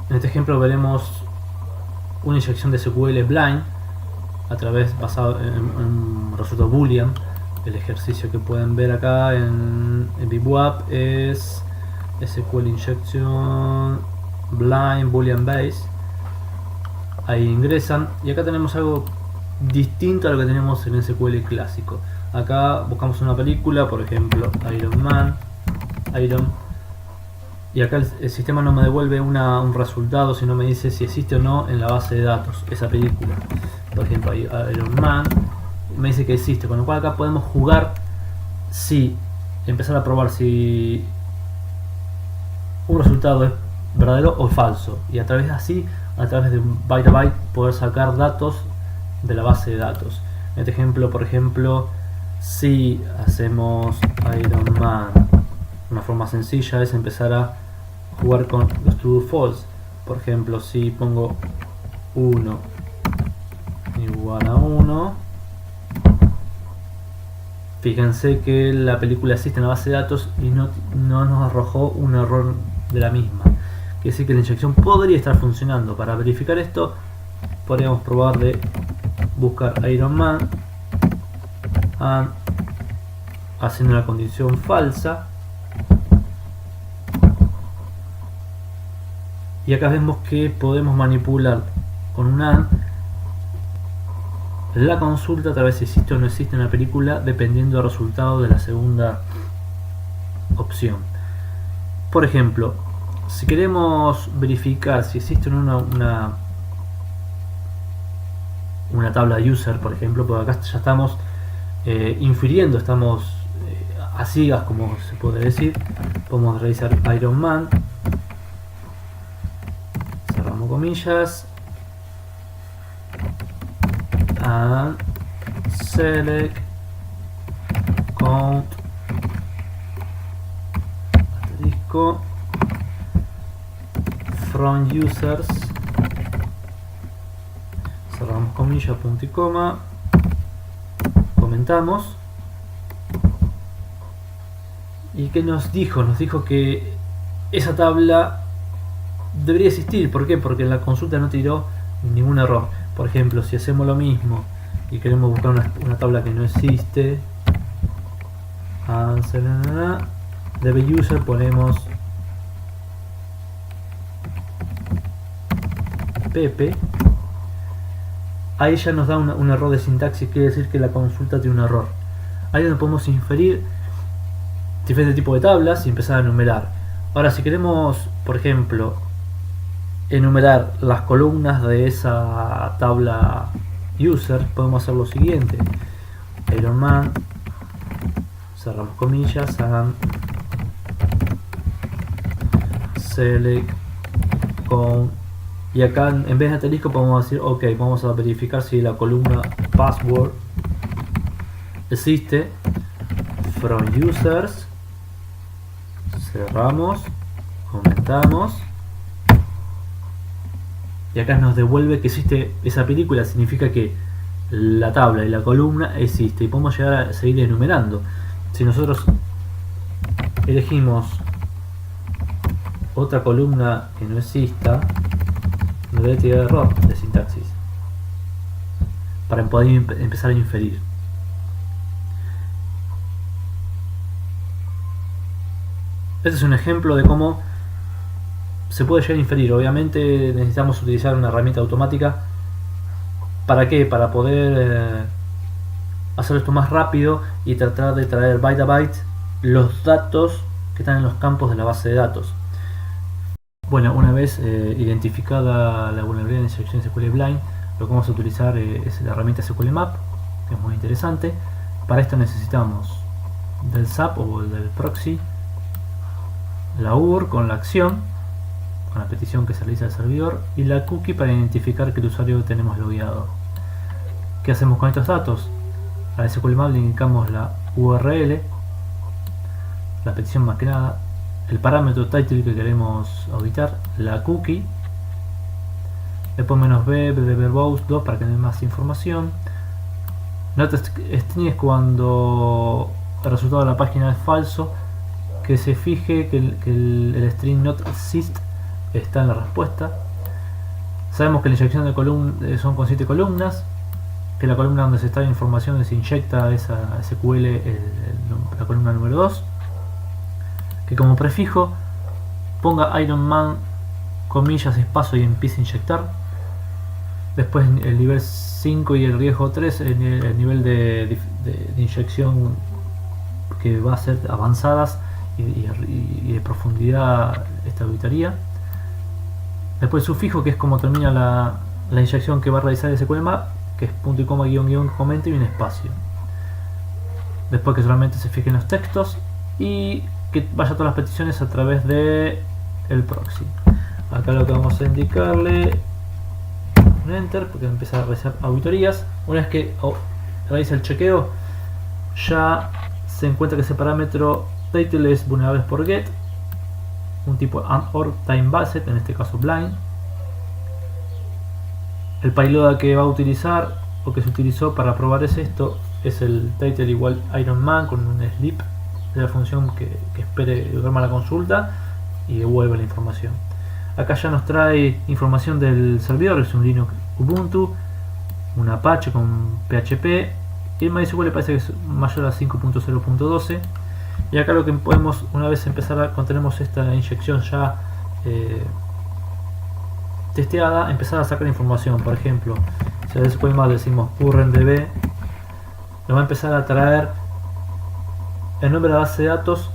En este ejemplo veremos una inyección de SQL blind a través basado en un resultado boolean. El ejercicio que pueden ver acá en ViewApp es SQL injection blind boolean base. Ahí ingresan y acá tenemos algo distinto a lo que tenemos en SQL clásico. Acá buscamos una película, por ejemplo Iron Man, y acá el sistema no me devuelve un resultado, sino me dice si existe o no en la base de datos esa película. Por ejemplo Iron Man me dice que existe, con lo cual acá podemos jugar, si empezar a probar si un resultado es verdadero o falso, y a través de un byte a byte poder sacar datos de la base de datos. En este ejemplo, por ejemplo, si hacemos Iron Man, una forma sencilla es empezar a jugar con los true false. Por ejemplo, si pongo 1 igual a 1, fíjense que la película existe en la base de datos y no nos arrojó un error de la misma. Quiere decir que la inyección podría estar funcionando. Para verificar esto, podríamos probar de buscar Iron Man haciendo una condición falsa, y acá vemos que podemos manipular con un AND la consulta a través si existe o no existe en la película, dependiendo del resultado de la segunda opción. Por ejemplo, si queremos verificar si existe una tabla user, por ejemplo, porque acá ya estamos infiriendo, estamos a ciegas, como se puede decir. Podemos revisar Iron Man, cerramos comillas, and select count asterisco from users, cerramos comillas, punto y coma, comentamos. ¿Y qué nos dijo? Nos dijo que esa tabla debería existir. ¿Por qué? Porque en la consulta no tiró ningún error. Por ejemplo, si hacemos lo mismo y queremos buscar una tabla que no existe, debe user, ponemos Pepe, ahí ya nos da un error de sintaxis, quiere decir que la consulta tiene un error. Ahí donde podemos inferir diferentes tipos de tablas y empezar a enumerar. Ahora, si queremos, por ejemplo, enumerar las columnas de esa tabla user, podemos hacer lo siguiente: Iron Man, cerramos comillas, and select count, y acá en vez de asterisco podemos decir ok, vamos a verificar si la columna password existe from users, cerramos, comentamos, y acá nos devuelve que existe esa película. Significa que la tabla y la columna existe y podemos llegar a seguir enumerando. Si nosotros elegimos otra columna que no exista, nos debe tirar error de sintaxis para poder empezar a inferir. Este es un ejemplo de cómo se puede llegar a inferir. Obviamente necesitamos utilizar una herramienta automática. ¿Para qué? Para poder hacer esto más rápido y tratar de traer byte a byte los datos que están en los campos de la base de datos. Bueno, una vez identificada la vulnerabilidad en inyección SQL blind, lo que vamos a utilizar es la herramienta SQL Map, que es muy interesante. Para esto necesitamos del SAP o del proxy, la URL con la acción, con la petición que se realiza al servidor, y la cookie para identificar que el usuario tenemos logueado. ¿Qué hacemos con estos datos? A la SQL Map le indicamos la URL, la petición más que nada, el parámetro title que queremos auditar, la cookie, después -b, bbbows 2 para que den más información. Nota string es cuando el resultado de la página es falso, que se fije que el string not exist está en la respuesta. Sabemos que la inyección de son con 7 columnas, que la columna donde se está la información se inyecta esa SQL, la columna número 2, que como prefijo ponga Iron Man, comillas, espacio y empiece a inyectar. Después el nivel 5 y el riesgo 3, el nivel de inyección que va a ser avanzadas y de profundidad esta auditoría. Después el sufijo, que es como termina la inyección que va a realizar el SQL Map, que es punto y coma, guión, guión, comenta y un espacio. Después que solamente se fijen los textos y que vaya todas las peticiones a través de el proxy. Acá lo que vamos a indicarle un enter, porque empieza a realizar auditorías. Una vez que realiza el chequeo, ya se encuentra que ese parámetro title es vulnerable por get, un tipo and/or time based, en este caso blind. El payload que va a utilizar o que se utilizó para probar es el title igual Iron Man con un sleep de la función que espere duerma la consulta y devuelve la información. Acá ya nos trae información del servidor, es un Linux Ubuntu, un Apache con PHP y el MySQL parece que es mayor a 5.0.12. y acá lo que podemos, una vez cuando tenemos esta inyección ya testeada, empezar a sacar información. Por ejemplo, si después más decimos currentDB, nos va a empezar a traer el nombre de la base de datos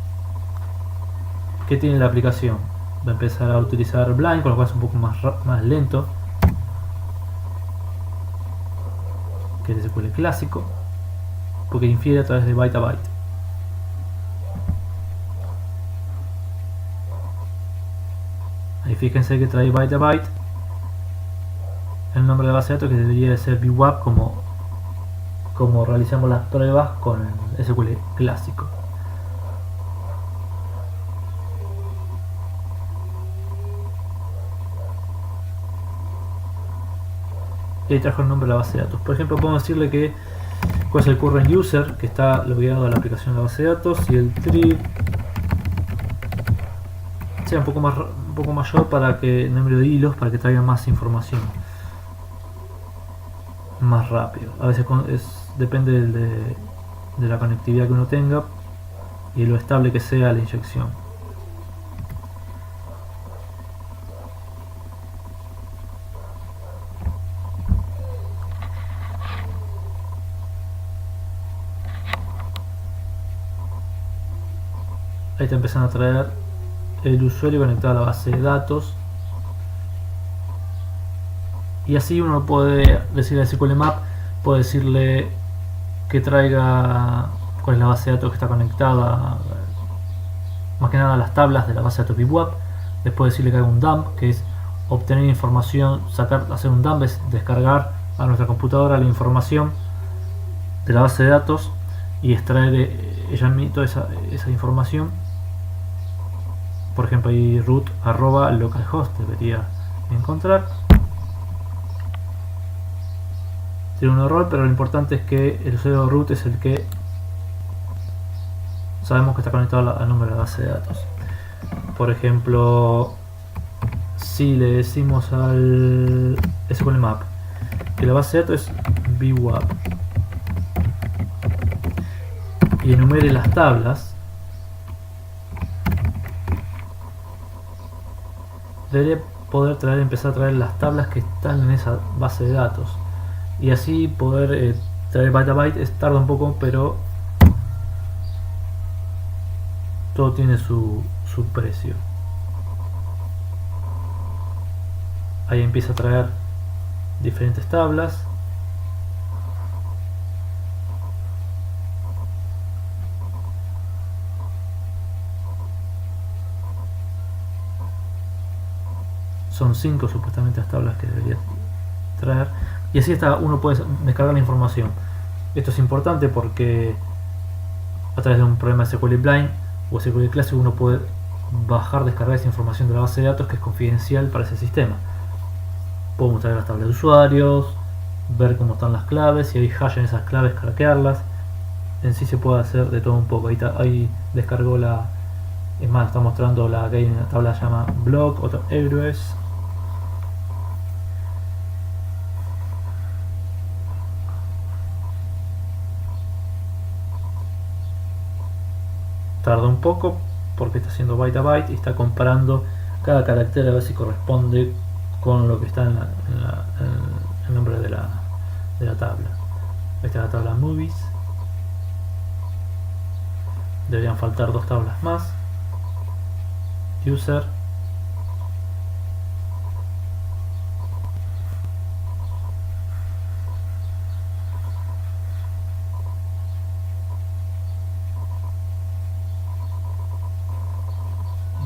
que tiene la aplicación. Va a empezar a utilizar blind, con lo cual es un poco más lento que el SQL clásico, porque infiere a través de byte a byte. Ahí fíjense que trae byte a byte el nombre de la base de datos, que debería de ser VWAP, como realizamos las pruebas con el SQL clásico. Y ahí trajo el nombre de la base de datos. Por ejemplo, podemos decirle que cuál es el current user que está logueado a la aplicación de la base de datos, y el tree sea un poco mayor para que el número de hilos, para que traiga más información más rápido. A veces depende de la conectividad que uno tenga y lo estable que sea la inyección. Ahí te empiezan a traer el usuario conectado a la base de datos, y así uno puede decirle al SQL Map, puede decirle que traiga cuál es la base de datos que está conectada, más que nada las tablas de la base de datos VWAP. Después decirle que haga un dump, que es obtener información, hacer un dump es descargar a nuestra computadora la información de la base de datos y extraer ella misma toda esa información. Por ejemplo, ahí root @localhost debería encontrar. Tiene un error, pero lo importante es que el usuario root es el que sabemos que está conectado al nombre de la base de datos. Por ejemplo, si le decimos al SQL Map que la base de datos es VWAP y enumere las tablas, debería poder empezar a traer las tablas que están en esa base de datos, y así poder traer byte a byte. Tarda un poco, pero todo tiene su precio. Ahí empieza a traer diferentes tablas. Son 5 supuestamente las tablas que debería traer, y así uno puede descargar la información. Esto es importante porque a través de un programa de SQL Blind o SQL Classic uno puede descargar esa información de la base de datos, que es confidencial para ese sistema. Podemos traer las tablas de usuarios, ver cómo están las claves, si hay hash en esas claves, craquearlas. En sí se puede hacer de todo un poco. Ahí descargó la Es más, está mostrando que hay una tabla que se llama blog, otro héroes. Tarda un poco porque está haciendo byte a byte y está comparando cada carácter a ver si corresponde con lo que está en el nombre de la tabla. Esta es la tabla movies. Deberían faltar dos tablas más. User.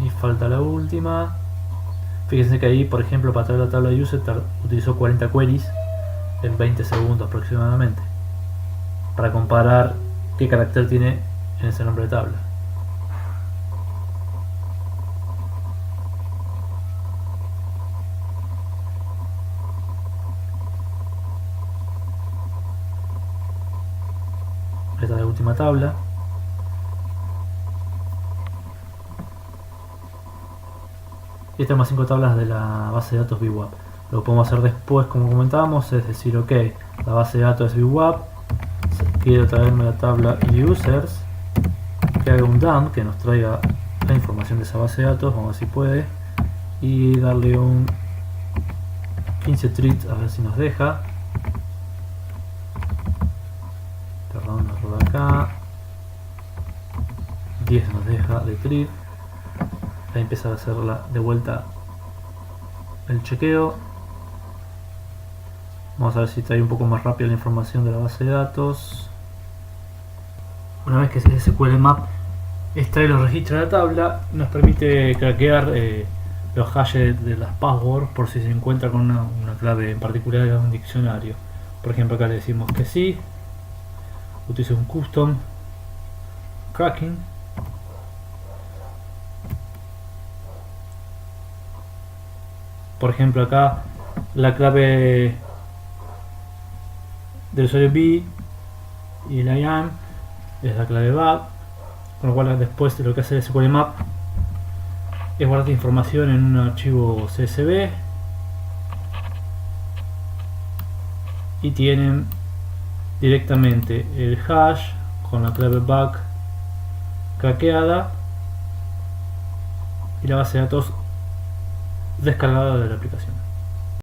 Y falta la última. Fíjense que ahí, por ejemplo, para traer la tabla de user utilizó 40 queries en 20 segundos aproximadamente para comparar qué carácter tiene en ese nombre de tabla. Esta es la última tabla. Y estas son las 5 tablas de la base de datos VWAP. Lo que podemos hacer después, como comentábamos, es decir, ok, la base de datos es VWAP, quiero traerme la tabla users, que haga un dump, que nos traiga la información de esa base de datos, vamos a ver si puede, y darle un 15 treats a ver si nos deja. Perdón, nos roba acá. 10 nos deja de treat. Ahí empieza a hacer de vuelta el chequeo. Vamos a ver si trae un poco más rápido la información de la base de datos. Una vez que ese SQL Map extrae los registros de la tabla, nos permite craquear los hashes de las passwords por si se encuentra con una clave en particular de un diccionario. Por ejemplo, acá le decimos que sí, utiliza un custom cracking. Por ejemplo, acá la clave del usuario B y el IAM es la clave BAP, con lo cual después lo que hace el SQL Map es guardar información en un archivo CSV y tienen directamente el hash con la clave back craqueada y la base de datos descargada de la aplicación.